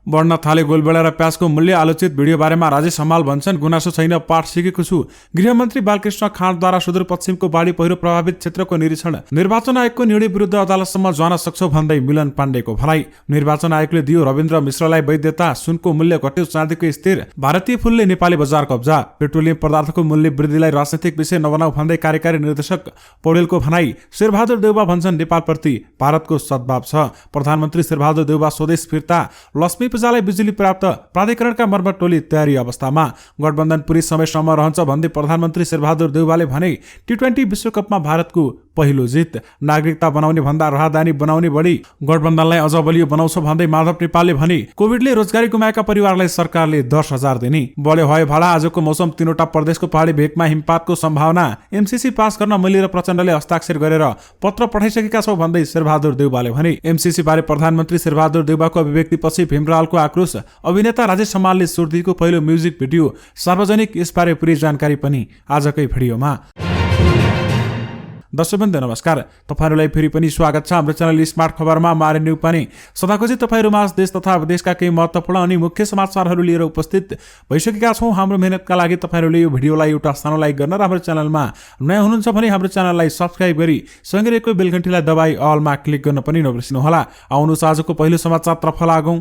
बढ्न थाले गोलबेडा र प्याजको मूल्य आलोचित भिडियो बारेमा राजेश हमाल भन्छन्, गुनासो छैन, पाठ सिकेको छु। गृहमन्त्री बालकृष्ण खाँडद्वारा सुदूरपश्चिमको बाढी पहिरो प्रभावित क्षेत्रको निरीक्षण। निर्वाचन आयोगको निर्णय विरुद्ध अदालतसम्म जान सक्छौ भन्दै मिलन पाण्डेको भनाई। निर्वाचन आयोगले दियो रविन्द्र मिश्रलाई वैधता, सुनको मूल्य घट्यो, चाँदीको स्थिर। भारतीय फुलले नेपाली बजार कब्जा। पेट्रोलियम पदार्थको मूल्य वृद्धिलाई राजनैतिक विषय नबनाऊ भन्दै कार्यकारी निर्देशक पौडेलको भनाई। शेरबहादुर देउवा भन्छन्, नेपालप्रति भारतको सद्भाव छ। प्रधानमन्त्री शेरबहादुर देउवा स्वदेश फिर्ता। लक्ष्मी पूजालाई बिजुली प्राप्त। प्राधिकरणका मर्मत टोली तयारी अवस्थामा। गठबन्धन पुरै समयसम्म रहन्छ भन्दै प्रधानमन्त्री शेरबहादुर देउवाले भने। T20 विश्वकपमा भारतको पहिलो जित। नागरिकता बनाउने भन्दा राहदानी बनाउने बढी। गठबन्धनलाई अझ बलियो बनाउँछ भन्दै माधव नेपालले भने। कोभिडले रोजगारी गुमाएका परिवारलाई सरकारले 10,000 दिने। बढ्यो भयो भाडा। आजको मौसम। 3वटा प्रदेशको पहाडी भेगमा हिमपातको सम्भावना। MCC पास गर्न मैले र प्रचण्डले हस्ताक्षर गरेर पत्र पठाइसकेका छौं भन्दै शेरबहादुर देउवाले भने। MCC बारे प्रधानमन्त्री शेरबहादुर देउवाको अभिव्यक्तिपछि भीमरालको आक्रोश। अभिनेता राजेश हमालले सुर्तीको पहिलो म्युजिक भिडियो सार्वजनिक। यसबारे पुरै जानकारी पनि आजकै भिडियोमा। दर्शकवृन्द नमस्कार, तपाईहरुलाई फेरि पनि स्वागत छ हाम्रो च्यानल स्मार्ट खबरमा। मारे न्यू पनि सदाको चाहिँ तपाईहरुमा देश तथा विदेशका केही महत्त्वपूर्ण अनि मुख्य समाचारहरू लिएर उपस्थित भइसकेका छौं। हाम्रो मेहनतका लागि तपाईहरुले यो भिडियोलाई एउटा सानो लाइक गर्न र हाम्रो च्यानलमा नयाँ हुनुहुन्छ भने हाम्रो च्यानललाई सब्स्क्राइब गरी सँगै रहेको बेल घण्टीलाई दबाई अलमा क्लिक गर्न पनि नबिर्सनु होला। आउनुहोस् आजको पहिलो समाचारतर्फ लागौं।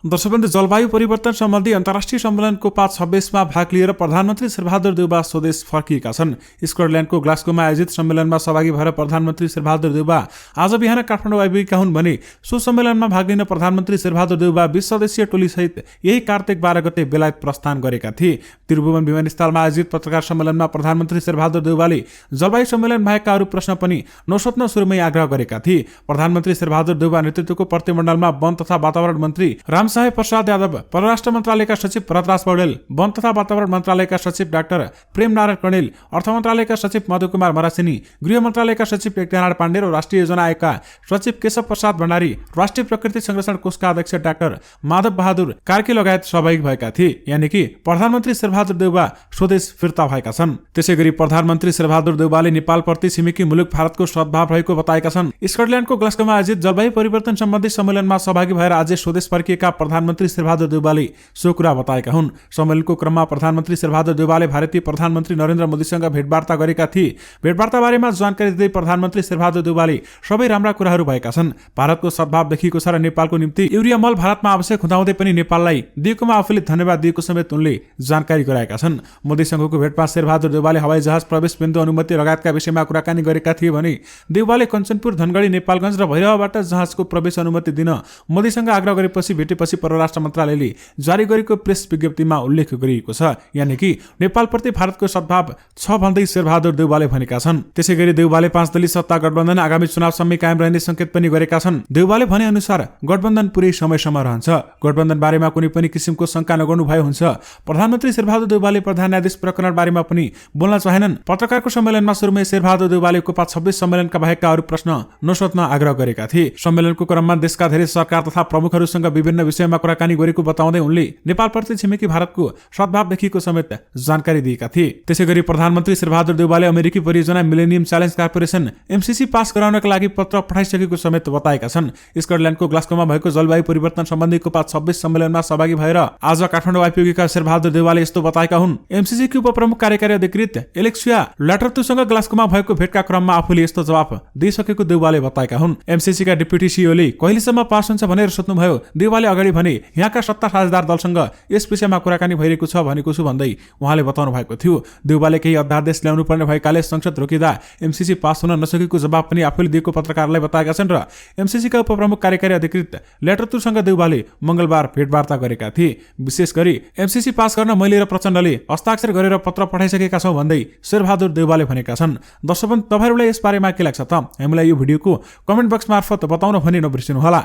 दर्शकवृन्द, जलवायु परिवर्तन सम्बन्धी अन्तर्राष्ट्रिय सम्मेलनको 26मा भाग लिएर प्रधानमन्त्री शेरबहादुर देउवा स्वदेश फर्किएका छन्। स्कटल्यान्डको ग्लास्गोमा आयोजित सम्मेलनमा सहभागी भएर प्रधानमन्त्री शेरबहादुर देउवा आज बिहान काठमाडौँ आइपुगेका हुन् भने सो सम्मेलनमा भाग लिन प्रधानमन्त्री शेरबहादुर देउवा 20 सदस्यीय टोलीसहित यही कार्तिक 12 गते बेलायत प्रस्थान गरेका थिए। त्रिभुवन विमानस्थलमा आयोजित पत्रकार सम्मेलनमा प्रधानमन्त्री शेरबहादुर देउवाले जलवायु सम्मेलन बाहेकका अरू प्रश्न पनि नसोध्न सुरुमै आग्रह गरेका थिए। प्रधानमन्त्री शेरबहादुर देउवा नेतृत्वको प्रतिमण्डलमा वन तथा वातावरण मन्त्री रामसाहेब प्रसाद यादव, परराष्ट्र मन्त्रालयका सचिव भरतराज पौडेल, वन तथा वातावरण मन्त्रालयका सचिव डाक्टर प्रेम नारायण कणेल, अर्थ मन्त्रालयका सचिव मधु कुमार मरासिनी, गृह मन्त्रालयका सचिव टेकनारायण पाण्डे र राष्ट्रिय योजना आयोगका सचिव केशव प्रसाद भण्डारी, राष्ट्रिय प्रकृति संरक्षण कोषका अध्यक्ष डाक्टर माधव बहादुर कार्की लगायत सहभागी भएका थिए। यानि कि प्रधानमन्त्री शेरबहादुर देउवा स्वदेश फिर्ता भएका छन्। त्यसैगरी प्रधानमन्त्री शेरबहादुर देउवाले नेपालप्रति छिमेकी मुलुक भारतको सद्भाव रहेको बताएका छन्। स्कटल्यान्डको ग्लास्गोमा आयोजित जलवायु परिवर्तन सम्बन्धी सम्मेलनमा सहभागी भएर आज स्वदेश फर्किएका प्रधानमन्त्री शेरबहादुर देउवाले सो कुरा बताएका हुन्। सम्मेलनको क्रममा प्रधानमन्त्री शेरबहादुर देउवाले भारतीय प्रधानमन्त्री नरेन्द्र मोदीसँग भेटवार्ता गरेका थिए। भेटवार्ता बारेमा जानकारी दिँदै प्रधानमन्त्री शेरबहादुर देउवाले सबै राम्रा कुराहरू भएका छन्। भारतको सद्भाव देखिएको छ र नेपालको निम्ति युरिया मल भारतमा आवश्यक हुँदाहुँदै पनि नेपाललाई दिएकोमा आफूले धन्यवाद दिएको समेत उनले जानकारी गराएका छन्। मोदीसँगको भेटमा शेरबहादुर देउवाले हवाई जहाज प्रवेश बिन्दु अनुमति लगायतका विषयमा कुराकानी गरेका थिए भने देउवाले कञ्चनपुर, धनगढी, नेपालगञ्ज र भैरवबाट जहाजको प्रवेश अनुमति दिन मोदीसँग आग्रह गरेपछि भेटेपछि परराष्ट्र मन्त्रालयले जारी गरेको प्रेस विज्ञप्तिमा उल्लेख गरिएको छ। यानि कि नेपालप्रति भारतको सद्भाव छ भन्दै शेरबहादुर देउवाले भनेका छन्। त्यसैगरी देउवाले 5 दलीय सत्ता गठबन्धन आगामी चुनावसम्म कायम रहने संकेत पनि गरेका छन्। देउवाले भने अनुसार गठबन्धन पुरै समयसम्म रहन्छ। गठबन्धन बारेमा कुनै पनि किसिमको शंका नगर्नु भए हुन्छ। प्रधानमन्त्री शेरबहादुर देउवाले प्रधान न्यायाधीश प्रकरण बारेमा पनि बोल्न चाहेनन्। पत्रकारको सम्मेलनमा सुरुमै शेरबहादुर देउवाले कोपा 26 सम्मेलनका बाहेकका अरू प्रश्न नसोध्न आग्रह गरेका थिए। सम्मेलनको क्रममा देशका धेरै सरकार तथा प्रमुखहरूसँग विभिन्न विषयमा कुराकानी गरेको बताउँदै उनले नेपालप्रति छिमेकी भारतको सद्भाव देखिएको समेत जानकारी दिएका थिए। त्यसैगरी प्रधानमन्त्री शेरबहादुर देउवाले अमेरिकी परियोजना millennium challenge corporation MCC pass गराउनका लागि पत्र पठाइसकेको समेत बताएका छन्। स्कटल्यान्डको ग्लास्गोमा भएको जलवायु परिवर्तन सम्बन्धी कोपा 26 सम्मेलनमा सहभागी भएर आज काठमाडौँ आइपुगेका शेरबहादुर देउवाले यस्तो बताएका हुन्। MCC की उपप्रमुख कार्यकारी अधिकृत एलेक्सिया ल्याटरतुसँग ग्लास्गोमा भएको भेटका क्रममा आफूले यस्तो जवाफ दिइसकेको देउवाले बताएका हुन्। MCC का डिप्युटी सिइओले कहिलेसम्म पास हुन्छ भनेर सोध्नुभयो। देउवाले अगाडि भने यहाँका सत्ता साझेदार दलसँग यस विषयमा कुराकानी भइरहेको छ भनेको छु भन्दै उहाँले बताउनु भएको थियो। देउवाले केही अध्यादेश ल्याउनु पर्ने भएकाले संसद रोकिँदा MCC पास हुन नसकेको जवाब पनि आफूले दिएको पत्रकारलाई बताएका छन् र MCC का उपप्रमुख कार्यकारी अधिकृत ल्याटरतुसँग देउवाले मंगलबार भेटवार्ता गरेका थिए। विशेष गरी MCC पास गर्न मैले र प्रचण्डले हस्ताक्षर गरेर पत्र पठाइसकेका छौं भन्दै शेरबहादुर देउवाले भनेका छन्। दर्शक तपाईहरुलाई यस बारेमा के लाग्छ त हामीलाई यो भिडियोको कमेन्ट बक्स मार्फत बताउन भनी नबिर्सनु होला।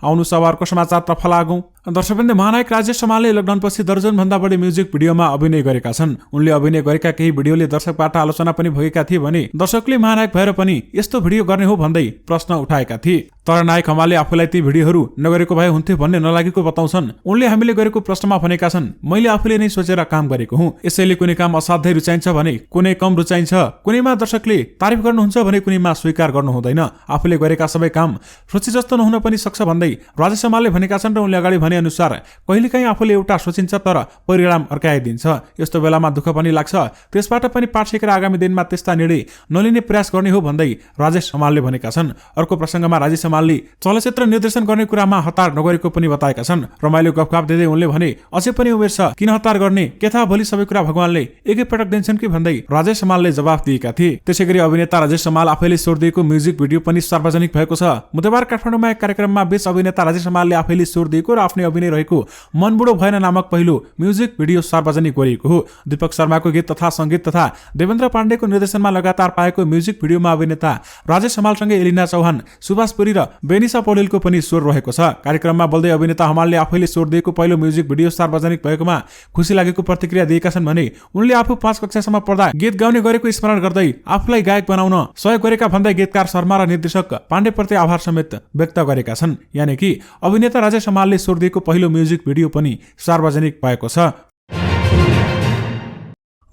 आउनु सवारको समाचारतर्फ लागौं। दर्शकवृन्द, महानायक राजेश हमालले लकडाउनपछि दर्जनभन्दा बढी म्युजिक भिडियोमा अभिनय गरेका छन्। उनले अभिनय गरेका केही भिडियोले दर्शकबाट आलोचना पनि भएका थिए भने दर्शकले महानायक भएर पनि यस्तो भिडियो गर्ने हो भन्दै प्रश्न उठाएका थिए। तर नायक हमालले आफूलाई ती भिडियोहरू नगरेको भए हुन्थ्यो भन्ने नलागेको बताउँछन्। उनले हामीले गरेको प्रश्नमा भनेका छन्, मैले आफूले नै सोचेर काम गरेको हुँ। यसैले कुनै काम असाध्यै रुचाइन्छ भने कुनै कम रुचाइन्छ, कुनैमा दर्शकले तारिफ गर्नुहुन्छ भने कुनैमा स्वीकार गर्नु हुँदैन। आफूले गरेका सबै काम सोचे जस्तो नहुन पनि सक्छ भन्दै राजेश हमालले भनेका छन्। र उनले अगाडि भने अनुसार कहिलेकाहीँ आफूले एउटा सोचिन्छ तर परिणाम अर्काइदिन्छ। यस्तो बेलामा दुःख पनि लाग्छ, त्यसबाट पनि पाठ सिकेर आगामी दिनमा त्यस्ता निर्णय नलिने प्रयास गर्ने हो भन्दै राजेश हमालले भनेका छन्। अर्को प्रसङ्गमा राजेश हमालले चलचित्र निर्देशन गर्ने कुरामा हतार नगरेको पनि बताएका छन्। रमाइलो गफगाफ दिँदै उनले भने, अझै पनि उमेर छ, किन हतार गर्ने, के थाहा भोलि सबै कुरा भगवानले एकैपटक दिन्छन् कि भन्दै राजेश हमालले जवाफ दिएका थिए। त्यसैगरी अभिनेता राजेश हमाल आफैले स्वर दिएको म्युजिक भिडियो पनि सार्वजनिक भएको छ। बुधबार काठमाडौँमा एक कार्यक्रममा बीच अभिनेता राजेश हमालले आफैले स्वर दिएको र आफ्नै अभिनय रहेको मन बुढो भएन नामक पहिलो म्युजिक भिडियो सार्वजनिक गरिएको हो। दीपक शर्माको गीत तथा संगीत तथा देवेन्द्र पाण्डेको निर्देशनमा लगातार पाएको म्युजिक भिडियोमा अभिनेता राजेश हमालसँगै एलिना चौहान, सुभाष पुरी र बेनिसा पौडेलको पनि स्वर रहेको छ। कार्यक्रममा बोल्दै अभिनेता हमालले आफैले स्वर दिएको पहिलो म्युजिक भिडियो सार्वजनिक भएकोमा खुसी लागेको प्रतिक्रिया दिएका छन् भने उनले आफू 5 कक्षासम्म पढ्दा गीत गाउने गरेको स्मरण गर्दै आफूलाई गायक बनाउन सहयोग गरेका भन्दै गीतकार शर्मा र निर्देशक पाण्डेप्रति आभार समेत व्यक्त गरेका छन्। यानि कि अभिनेता राजेश हमालले स्वर दिएको पहिलो म्युजिक भिडियो पनि सार्वजनिक भएको छ।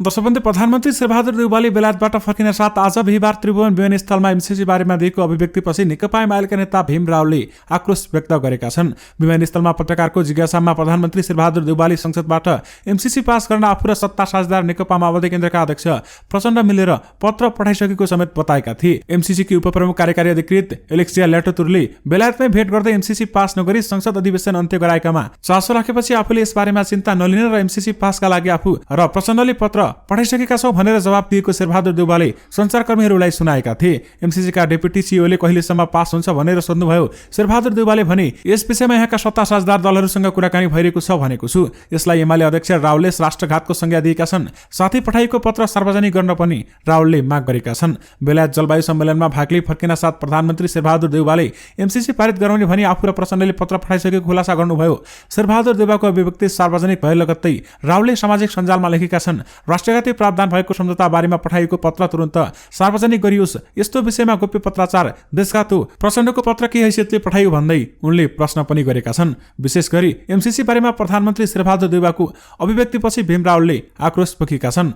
दर्शकवृन्द, प्रधानमन्त्री शेरबहादुर देउवाले बेलायतबाट फर्किन साथ आज बिहिबार त्रिभुवन विमानस्थलमा एमसीसी बारेमा दिएको अभिव्यक्तिपछि नेकपा एमालेका नेता भीम रावलले आक्रोश व्यक्त गरेका छन्। विमानस्थलमा पत्रकारको जिज्ञासामा प्रधानमन्त्री शेरबहादुर देउवाले संसदबाट एमसीसी पास गर्न आफू र सत्ता साझेदार नेकपा माओवादी केन्द्रका अध्यक्ष प्रचण्ड मिलेर पत्र पठाइसकेको समेत बताएका थिए। एमसीसीकी उपप्रमुख कार्यकारी अधिकृत एलेक्सिया ल्याटोतुरले बेलायतमै भेट गर्दै एमसीसी पास नगरी संसद अधिवेशन अन्त्य गराएकामा चासो राखेपछि आफूले यसबारेमा चिन्ता नलिने र एमसीसी पासका लागि आफू र प्रचण्डले पत्र पठाइसकेका छौं भनेर जवाब दिएको शेरबहादुर देउवाले सञ्चारकर्मीहरूलाई सुनाएका थिए। एमसीसीका डेपुटी सीओले कहिलेसम्म पास हुन्छ भनेर सोध्नुभयो। शेरबहादुर देउवाले भने, यस विषयमा यहाँका सत्ता साझेदार दलहरूसँग कुराकानी भइरहेको छ भनेको छु। यसलाई एमाले अध्यक्ष रावलले राष्ट्रघातको संज्ञा दिएका छन्। साथै पठाइएको पत्र सार्वजनिक गर्न पनि रावलले माग गरेका छन्। बेलायत जलवायु सम्मेलनमा भाग लिई फर्किन साथ प्रधानमन्त्री शेरबहादुर देउवाले एमसीसी पारित गराउने भनी आफू र प्रचण्डले पत्र पठाइसकेको खुलासा गर्नुभयो। शेरबहादुर देउवाको अभिव्यक्ति सार्वजनिक भए लगत्तै रावलले सामाजिक सञ्जालमा लेखेका छन्, राष्ट्रघाती प्रावधान भएको सम्झौता बारेमा पठाइएको पत्र तुरन्त सार्वजनिक गरियोस्। यस्तो विषयमा गोप्य पत्राचार देशघात हो। प्रचण्डको पत्र के हैसियतले पठाइयो भन्दै उनले प्रश्न पनि गरेका छन्। विशेष गरी एमसीसी बारेमा प्रधानमन्त्री शेरबहादुर देउवाको अभिव्यक्तिपछि भीम रावलले आक्रोश पोखेका छन्।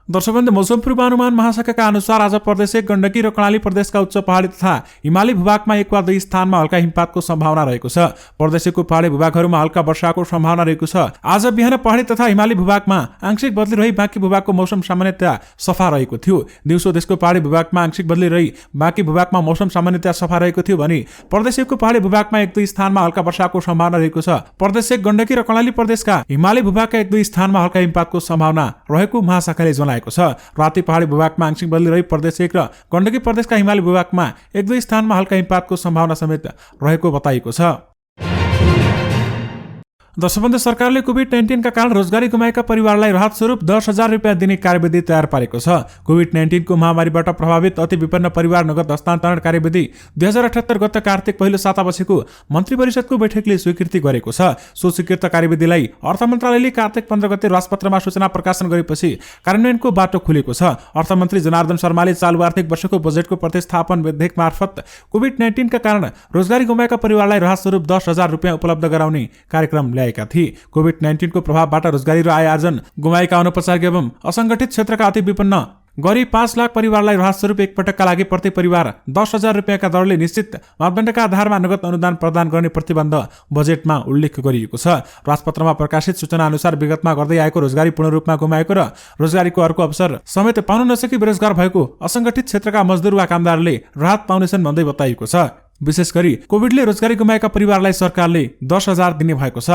दर्शकवृन्द, मौसम पूर्वानुमान महाशाखाका अनुसार आज प्रदेश गण्डकी र कर्णाली प्रदेशका उच्च पहाडी तथा हिमाली भूभागमा 1 वा 2 स्थानमा हल्का हिमपातको सम्भावना रहेको छ। प्रदेशको पहाडी भूभागहरूमा हल्का वर्षाको सम्भावना रहेको छ। आज बिहान पहाडी तथा हिमाली भूभागमा आंशिक बदली रही बाँकी भूभागको मौसम सामान्यतया सफा रहेको थियो। दिउँसो देशको पहाडी भूभागमा आंशिक बदली रही बाँकी भूभागमा मौसम सामान्यतया सफा रहेको थियो भने प्रदेशको पहाडी भूभागमा 1-2 स्थानमा हल्का वर्षाको सम्भावना रहेको छ। प्रदेश गण्डकी र कर्णाली प्रदेशका हिमाली भूभागका 1-2 स्थानमा हल्का हिमपातको सम्भावना रहेको महाशाखाले जनाएको छ। राति पहाडी भूभागमा आंशिक बदली रही प्रदेश 1 र गण्डकी प्रदेशका हिमाली भूभागमा 1-2 स्थानमा हल्का हिमपातको सम्भावना समेत रहेको बताइएको छ। दर्शकवृन्द, सरकारले कोभिड-19 का कारण रोजगारी गुमाएका परिवारलाई राहत स्वरूप 10,000 रुपियाँ दिने कार्यविधि तयार पारेको छ। कोभिड-19 को महामारीबाट प्रभावित अति विपन्न परिवार नगद हस्तान्तरण कार्यविधि 2078 गत कार्तिक पहिलो साता बसेको मन्त्री परिषदको बैठकले स्वीकृति गरेको छ। सो स्वीकृत कार्यविधिलाई अर्थ मन्त्रालयले कार्तिक 15 गते राजपत्रमा सूचना प्रकाशन गरेपछि कार्यान्वयनको बाटो खुलेको छ। अर्थमन्त्री जनार्दन शर्माले चालु आर्थिक वर्षको बजेटको प्रतिस्थापन विधेयक मार्फत कोभिड-19 का कारण रोजगारी गुमाएका परिवारलाई राहत स्वरूप 10,000 रुपियाँ उपलब्ध गराउने कार्यक्रम ल्याएका थिए। कोभिड-19 को प्रभावबाट रोजगारी र आय आर्जन गुमाएका अनौपचारिक एवं असंगठित क्षेत्रका अति विपन्न गरी 5 लाख परिवारलाई राहत स्वरूप एक पटकका लागि प्रति परिवार 10,000 रुपियाँका दरले निश्चित मापदण्डका आधारमा नगद अनुदान प्रदान गर्ने प्रतिबन्ध बजेटमा उल्लेख गरिएको छ। राजपत्रमा प्रकाशित सूचना अनुसार विगतमा गर्दै आएको रोजगारी पूर्ण रूपमा गुमाएको र रोजगारीको अर्को अवसर समेत पाउन नसकी बेरोजगार भएको असंगठित क्षेत्रका मजदुर वा कामदारले राहत पाउनेछन् भन्दै बताइएको छ। विशेष गरी कोभिडले रोजगारी गुमाएका परिवारलाई सरकारले 10,000 दिने भएको छ।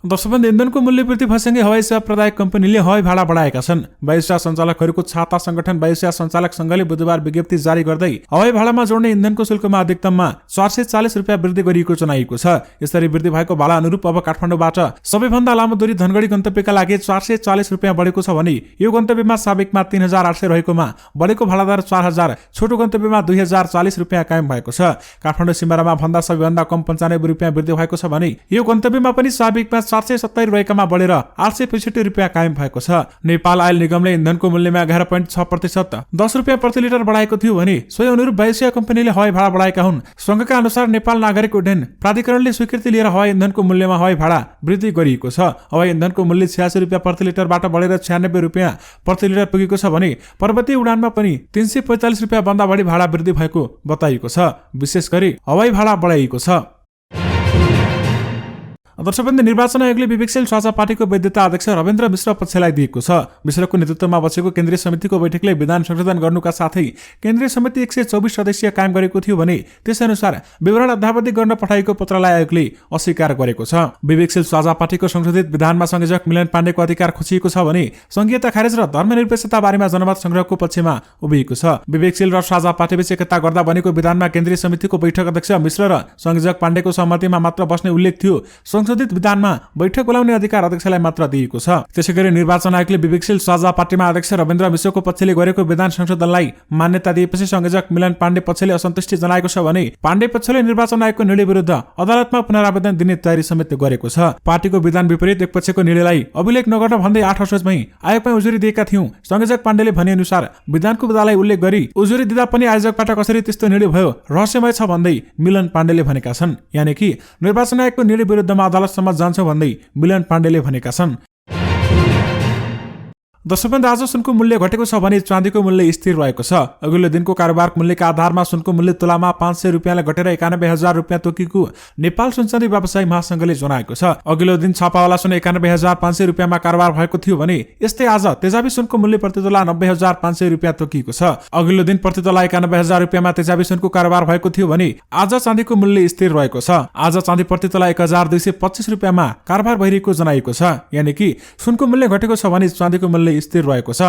दर्शकवृन्द, इन्धनको मूल्य वृद्धि भएसँगै हवाई सेवा प्रदायक कम्पनीले हवाई भाडा बढाएका छन्। वायुसेवा सञ्चालकहरूको छाता संगठन वायुसेवा सञ्चालक संघले बुधबार विज्ञप्ति जारी गर्दै हवाई भाडामा जोड्ने इन्धनको शुल्कमा अधिकतममा 440 रुपियाँ वृद्धि गरिएको जनाएको छ। यसरी वृद्धि भएको भाडा अनुरूप अब काठमाडौँबाट सबैभन्दा लामो दूरी धनगढी गन्तव्यका लागि 440 रुपियाँ बढेको छ भने यो गन्तव्यमा साबिकमा 3800 रहेकोमा बढेको भाडादर 4000, छोटो गन्तव्यमा 2040 रुपियाँ कायम भएको छ। काठमाडौँ सिमानामा भन्दा सबैभन्दा कम 95 रुपियाँ वृद्धि भएको छ भने यो गन्तव्यमा पनि साबिकमा 470 रहेकामा बढेर 865 रुपियाँ कायम भएको छ। नेपाल आयल निगमले इन्धनको मूल्यमा 11.6% 10 रुपियाँ प्रति लिटर बढाएको थियो भने सोही अनुरूप वायुसेवा कम्पनीले हवाई भाडा बढाएका हुन्। संघका अनुसार नेपाल नागरिक उड्डयन प्राधिकरणले स्वीकृति लिएर हवाई इन्धनको मूल्यमा हवाई भाडा वृद्धि गरिएको छ। हवाई इन्धनको मूल्य 86 रुपियाँ प्रति लिटरबाट बढेर 96 रुपियाँ प्रति लिटर पुगेको छ भने पर्वतीय उडानमा पनि 345 रुपियाँ भन्दा बढी भाडा वृद्धि भएको बताइएको छ। विशेष गरी हवाई भाडा बढाइएको छ। दर्शकवृन्द, निर्वाचन आयोगले विवेकशील साझा पार्टीको वैधता अध्यक्ष रविन्द्र मिश्र पक्षलाई दिएको छ। मिश्रको नेतृत्वमा बसेको केन्द्रीय समितिको बैठकले विधान संशोधन गर्नुका साथै केन्द्रीय समिति 124 सदस्यीय कायम गरेको थियो भने त्यसअनुसार विवरण अध्यावधि गर्न पठाइएको पत्रलाई आयोगले अस्वीकार गरेको छ। विवेकशील साझा पार्टीको संशोधित विधानमा संयोजक मिलन पाण्डेको अधिकार खोजिएको छ भने संघीयता खारेज र धर्मनिरपेक्षता बारेमा जनमत संग्रहको पक्षमा उभिएको छ। विवेकशील र साझा पार्टीबीच एकता गर्दा बनेको विधानमा केन्द्रीय समितिको बैठक अध्यक्ष मिश्र र संयोजक पाण्डेको सहमतिमा मात्र बस्ने उल्लेख थियो। संशोधित विधानमा बैठक बोलाउने अधिकार अध्यक्षलाई मात्र दिएको छ। त्यसैगरी निर्वाचन आयोगले विवेकशील साझा पार्टीमा अध्यक्ष रविन्द्र मिश्रको पक्षले गरेको विधान संशोधनलाई मान्यता दिएपछि संयोजक मिलन पाण्डे पक्षले असन्तुष्टि जनाएको छ भने पाण्डे पक्षले निर्वाचन आयोगको निर्णय विरुद्ध अदालतमा पुनरावेदन दिने तयारी समेत गरेको छ। पार्टीको विधान विपरीत एक पक्षको निर्णयलाई अभिलेख नगर्न भन्दै 8 असोजमै आयोगमा उजुरी दिएका थियौं। संयोजक पाण्डेले भने अनुसार विधानको विधालाई उल्लेख गरी उजुरी दिँदा पनि आयोजकबाट कसरी त्यस्तो निर्णय भयो रहस्यमय छ भन्दै मिलन पाण्डेले भनेका छन्। यानि कि निर्वाचन आयोगको निर्णय विरुद्धमा अदालतसम्म जान्छ भन्दै मिलन पाण्डेले भनेका छन्। दर्शकवृन्द, आज सुनको मूल्य घटेको छ भने चाँदीको मूल्य स्थिर रहेको छ। अघिल्लो दिनको कारोबार मूल्यका आधारमा सुनको मूल्य तोलामा 500 रुपियाँलाई घटेर 91,000 रुपियाँ तोकिएको नेपाल सुनचाँदी व्यवसायी महासंघले जनाएको छ। अघिल्लो दिन छापावाला सुन 91,500 रुपियाँमा कारोबार भएको थियो भने यस्तै आज तेजाबी सुनको मूल्य प्रति तोला 90,500 रुपियाँ तोकिएको छ। अघिल्लो दिन प्रति तोला 91,000 रुपियाँमा तेजाबी सुनको कारोबार भएको थियो भने आज चाँदीको मूल्य स्थिर रहेको छ। आज चाँदी प्रति तोला 1,225 रुपियाँमा कारोबार भइरहेको जनाएको छ। यानि कि सुनको मूल्य घटेको छ भने चाँदीको मूल्य स्थिर रहेको छ।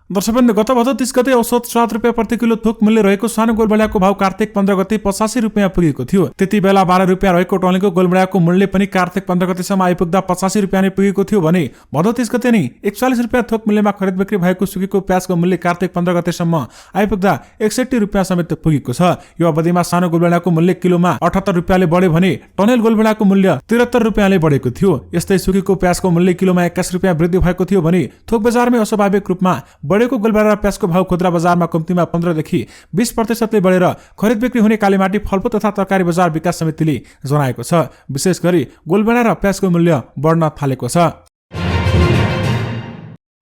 दर्शकवृन्द, गत भदौ 30 गते औसत 7 रुपियाँ प्रति किलो थोक मूल्य रहेको सानो गोलभेडाको भाव कार्तिक 15 गते 85 रुपियाँ पुगेको थियो। त्यति बेला 12 रुपियाँ रहेको टोलीको गोलभेडाको मूल्य पनि कार्तिक 15 गतेसम्म आइपुग्दा 85 रुपियाँ नै पुगेको थियो भने भदौ 30 गते नै 41 रुपियाँ थोक मूल्यमा खरिद बिक्री भएको सुकेको प्याजको मूल्य कार्तिक 15 गतेसम्म आइपुग्दा 61 रुपियाँ समेत पुगेको छ। यो अवधिमा सानो गोलभेडाको मूल्य किलोमा 78 रुपियाँले बढ्यो भने टनेल गोलभेडाको मूल्य 73 रुपियाँले बढेको थियो। यस्तै सुकेको प्याजको मूल्य किलोमा 21 रुपियाँ वृद्धि भएको थियो भने थोक बजारमै अस्वाभाविक रूपमा बढेको गोलभेडा र प्याजको भाव खुद्रा बजारमा कम्तीमा 15 देखि 20% बढेर खरिद बिक्री हुने कालीमाटी फलफूल तथा तरकारी बजार विकास समितिले जनाएको छ। विशेष गरी गोलभेडा र प्याजको मूल्य बढ्न थालेको छ।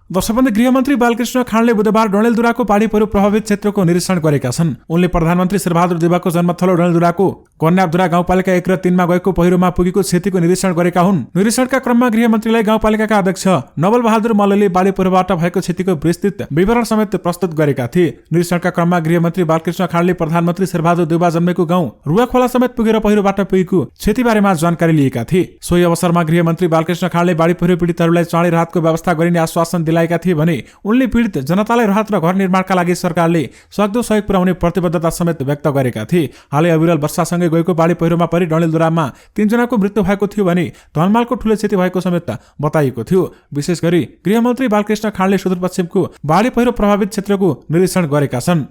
दर्शकवृन्द, गृहमन्त्री बालकृष्ण खाँडले बुधबार डडेलधुराको बाढी पहिरो प्रभावित क्षेत्रको निरीक्षण गरेका छन्। उनले प्रधानमन्त्री शेरबहादुर देउवाको जन्मथलो डडेलधुराको कन्याधुरा गाउँपालिका 1 र 3 मा गएको पहिरोमा पुगेको क्षतिको निरीक्षण गरेका हुन्। निरीक्षणका क्रममा गृहमन्त्रीलाई गाउँपालिकाका अध्यक्ष नवल बहादुर मल्लले बाढी पहिरोबाट भएको क्षतिको विस्तृत विवरण समेत प्रस्तुत गरेका थिए। निरीक्षणका क्रममा गृहमन्त्री बालकृष्ण खाँडले प्रधानमन्त्री शेरबहादुर देउवा जन्मेको गाउँ रुवाखोला समेत पुगेर पहिरोबाट पुगेको क्षतिबारेमा जानकारी लिएका थिए। सोही अवसरमा गृहमन्त्री बालकृष्ण खाँडले बाढी पहिरो पीडितहरूलाई चाँडै राहतको व्यवस्था गरिने आश्वासन दिलाएका थिए भने उनले पीडित जनतालाई राहत र घर निर्माणका लागि सरकारले सक्दो सहयोग पुर्याउने प्रतिबद्धता समेत व्यक्त गरेका थिए। हालै अविरल वर्षासँगै गएको बाढी पहिरोमा परि डडेलधुरामा 3 जनाको मृत्यु भएको थियो भने धनमालको ठूलो क्षति भएको समेत बताइएको थियो। विशेष गरी गृहमन्त्री बालकृष्ण खाँडले सुदूरपश्चिमको बाढी पहिरो प्रभावित क्षेत्रको निरीक्षण गरेका छन्।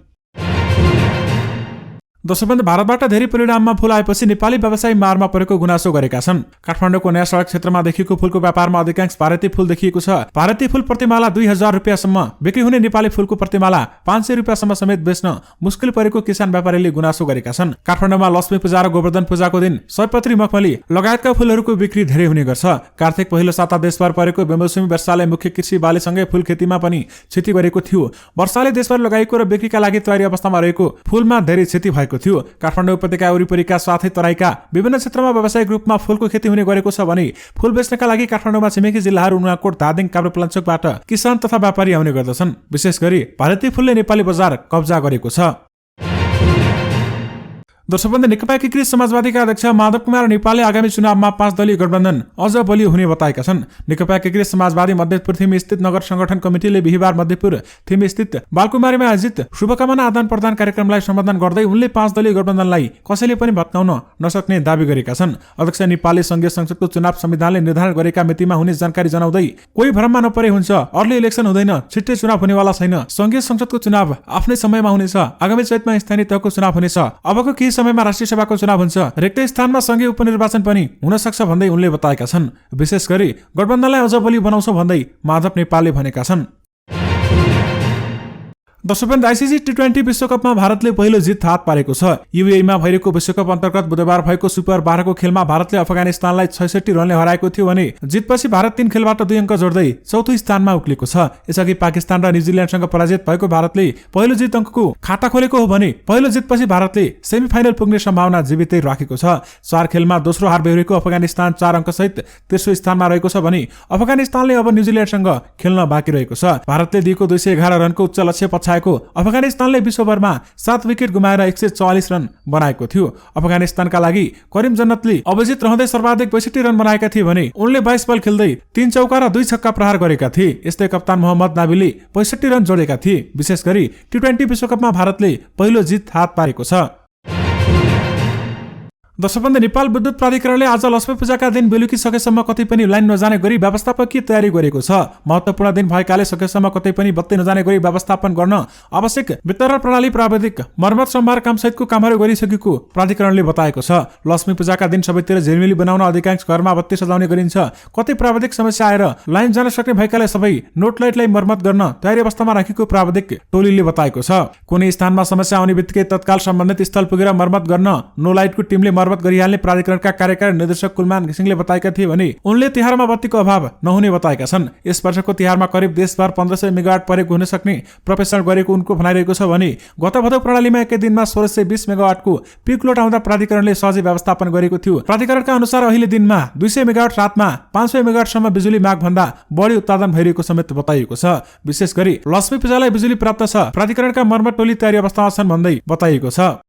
दर्शकवृन्द, भारतबाट धेरै परिणाममा फूल आएपछि नेपाली व्यवसायी मारमा परेको गुनासो गरेका छन्। काठमाडौँको नयाँ सडक क्षेत्रमा देखिएको फूलको व्यापारमा अधिकांश भारतीय फूल देखिएको छ। भारतीय फूल प्रतिमाला 2000 रुपियाँसम्म बिक्री हुने नेपाली फूलको प्रतिमाला 500 रुपियाँसम्म समेत बेच्न मुस्किल परेको किसान व्यापारीले गुनासो गरेका छन्। काठमाडौँमा लक्ष्मी पूजा र गोवर्धन पूजाको दिन सयपत्री, मखमली लगायतका फूलहरूको बिक्री धेरै हुने गर्छ। कार्तिक पहिलो साता देशभर परेको बेमौसमी वर्षाले मुख्य कृषि बालीसँगै फूल खेतीमा पनि क्षति गरेको थियो। वर्षाले देशभर लगाइएको र बिक्रीका लागि तयारी अवस्थामा रहेको फूलमा धेरै क्षति भएको थियो। काठमाडौँ उपत्यका वरिपरिका साथै तराईका विभिन्न क्षेत्रमा व्यावसायिक रूपमा फूलको खेती हुने गरेको छ भने फूल बेच्नका लागि काठमाडौँमा छिमेकी जिल्लाहरू नुवाकोट, धादिङ, काभ्रेपलाञ्चोकबाट किसान तथा व्यापारी आउने गर्दछन्। विशेष गरी भारतीय फूलले नेपाली बजार कब्जा गरेको छ। दर्शकबन्धु, नेकपा एकीकृत समाजवादीका अध्यक्ष माधव कुमार नेपालले आगामी चुनावमा 5 दलीय गठबन्धन अझ बलियो हुने बताएका छन्। नेकपा एकीकृत समाजवादी मध्यपुर थिम स्थित नगर संगठन कमिटिले बिहिबार मध्यपुर थिम स्थित बालकुमारीमा आयोजित शुभकामना आदान प्रदान कार्यक्रमलाई सम्बोधन गर्दै उनले 5 दलीय गठबन्धनलाई कसैले पनि भत्काउन नसक्ने दावी गरेका छन्। अध्यक्ष नेपालले संघीय संसदको चुनाव संविधानले निर्धारण गरेका मितिमा हुने जानकारी जनाउँदै कोही भ्रममा नपरे हुन्छ, अर्ली इलेक्सन हुँदैन, छिट्टै चुनाव हुनेवाला छैन, संघीय संसदको चुनाव आफ्नै समयमा हुनेछ, आगामी चैतमा स्थानीय तहको चुनाव हुनेछ, अबको केही समयमा राष्ट्रिय सभाको चुनाव हुन्छ, रिक्त स्थानमा संघीय उपनिर्वाचन पनि हुन सक्छ भन्दै उनले बताएका छन्। विशेष गरी गठबन्धनलाई अझ बलियो बनाउँछौं भन्दै माधव नेपालले भनेका छन्। दर्शकबन्धु, आइसिसी टी20 विश्वकपमा भारतले पहिलो जित हात पारेको छ। युएईमा भइरहेको विश्वकप अन्तर्गत बुधबार भएको सुपर 12 को खेलमा भारतले अफगानिस्तानलाई 66 रनले हराएको थियो भने जितपछि भारत 3 खेलबाट 2 अङ्क जोड्दै चौथो स्थानमा उक्लेको छ। यसअघि पाकिस्तान र न्युजिल्यान्डसँग पराजित भएको भारतले पहिलो जित अङ्कको खाता खोलेको हो भने पहिलो जितपछि भारतले सेमिफाइनल पुग्ने सम्भावना जीवितै राखेको छ। 4 खेलमा दोस्रो हार बेहोरेको अफगानिस्तान 4 अङ्कसहित तेस्रो स्थानमा रहेको छ भने अफगानिस्तानले अब न्युजिल्यान्डसँग खेल्न बाँकी रहेको छ। भारतले दिएको 211 रनको उच्च लक्ष्य अफगानिस्तानले विश्वभरमा 7 विकेट गुमाएर 144 रन बनाएको थियो। अफगानिस्तानका लागि करिम जन्नतले अभिजित रहँदै सर्वाधिक 62 रन बनाएका थिए भने उनले 22 बल खेल्दै 3 चौका र 2 छक्का प्रहार गरेका थिए। यस्तै कप्तान मोहम्मद नाबीले 65 रन जोडेका थिए। विशेष गरी टी20 विश्वकपमा भारतले पहिलो जित हात पारेको छ। दर्शकबन्धु, नेपाल विद्युत प्राधिकरणले आज लक्ष्मी पूजाका दिन बेलुकी सकेसम्म कतै पनि लाइन नजाने गरी व्यवस्थापकीय तयारी गरेको छ। महत्त्वपूर्ण दिन भएकाले सकेसम्म कतै पनि बत्ती नजाने गरी व्यवस्थापन गर्न आवश्यक वितरण प्रणाली प्राविधिक मर्मत सम्भार काम सहितको कामहरू गरिसकेको प्राधिकरणले बताएको छ। लक्ष्मी पूजाका दिन सबैतिर झिलमिली बनाउन अधिकांश घरमा बत्ती सजाउने गरिन्छ। कतै प्राविधिक समस्या आएर लाइन जान सक्ने भएकाले सबै नोट लाइटलाई मर्मत गर्न तयारी अवस्थामा राखेको प्राविधिक टोलीले बताएको छ। कुनै स्थानमा समस्या आउने बित्तिकै तत्काल सम्बन्धित स्थल पुगेर मर्मत गर्न नो लाइटको टिमले मर्मत गरिहाल्ने प्राधिकरणका कार्यकारी निर्देशक कुलमान घिसिङले बताएका थिए भने उनले तिहारमा बत्तीको अभाव नहुने बताएका छन्। यस वर्षको तिहारमा करिब देशभर 1500 मेगावाट प्रयोग हुन सक्ने प्रोफेसर गरेको उनको भनाइरहेको छ भने गत भदौ प्रणालीमा एकै दिनमा 1620 मेगावाटको पिक लोड आउँदा प्राधिकरणले सहजै व्यवस्थापन गरेको थियो। प्राधिकरणका अनुसार अहिले दिनमा 200 मेगावाट, रातमा 500 मेगावाटसम्म बिजुली माग भन्दा बढी उत्पादन भइरहेको समेत बताइएको छ। विशेष गरी लक्ष्मी पूजालाई बिजुली प्राप्त छ, प्राधिकरणका मर्मत टोली तयारी अवस्थामा छन् भन्दै बताइएको छ।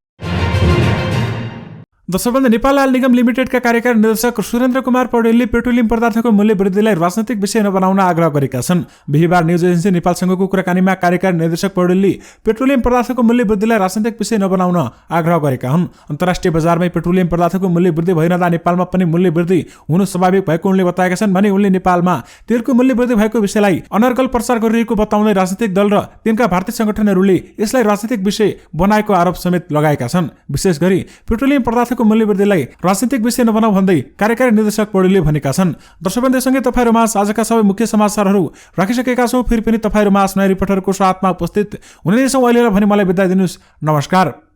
दर्शकबन्धु, नेपाल आयल निगम लिमिटेडका कार्यकारी निर्देशक सुरेन्द्र कुमार पौडेलले पेट्रोलियम पदार्थको मूल्य वृद्धिलाई राजनैतिक विषय नबनाउन आग्रह गरेका छन्। बिहिबार न्युज एजेन्सी नेपालसँगको कुराकानीमा कार्यकारी निर्देशक पौडेलले पेट्रोलियम पदार्थको मूल्य वृद्धिलाई राजनैतिक विषय नबनाउन आग्रह गरेका हुन्। अन्तर्राष्ट्रिय बजारमै पेट्रोलियम पदार्थको मूल्य वृद्धि भइरहँदा नेपालमा पनि मूल्य वृद्धि हुनु स्वाभाविक भएको उनले बताएका छन् भने उनले नेपालमा तेलको मूल्य वृद्धि भएको विषयलाई अनर्गल प्रचार गरिरहेको बताउँदै राजनीतिक दल र तिनका भारतीय संगठनहरूले यसलाई राजनीतिक विषय बनाएको आरोप समेत लगाएका छन्। विशेष गरी पेट्रोलियम पदार्थ मूल्य वृद्धिलाई राजनीतिक विषय नबनाऊ भन्दै कार्यकारी निर्देशक पौडेलले भनेका छन्। दर्शकबन्धुसँगै तपाईँहरूमा आजका सबै मुख्य समाचारहरू राखिसकेका छौँ। फेरि पनि तपाईँहरूमा नयाँ रिपोर्टरको साथमा उपस्थित हुने नै छौँ। अहिले भने मलाई बिदा दिनुहोस्। नमस्कार।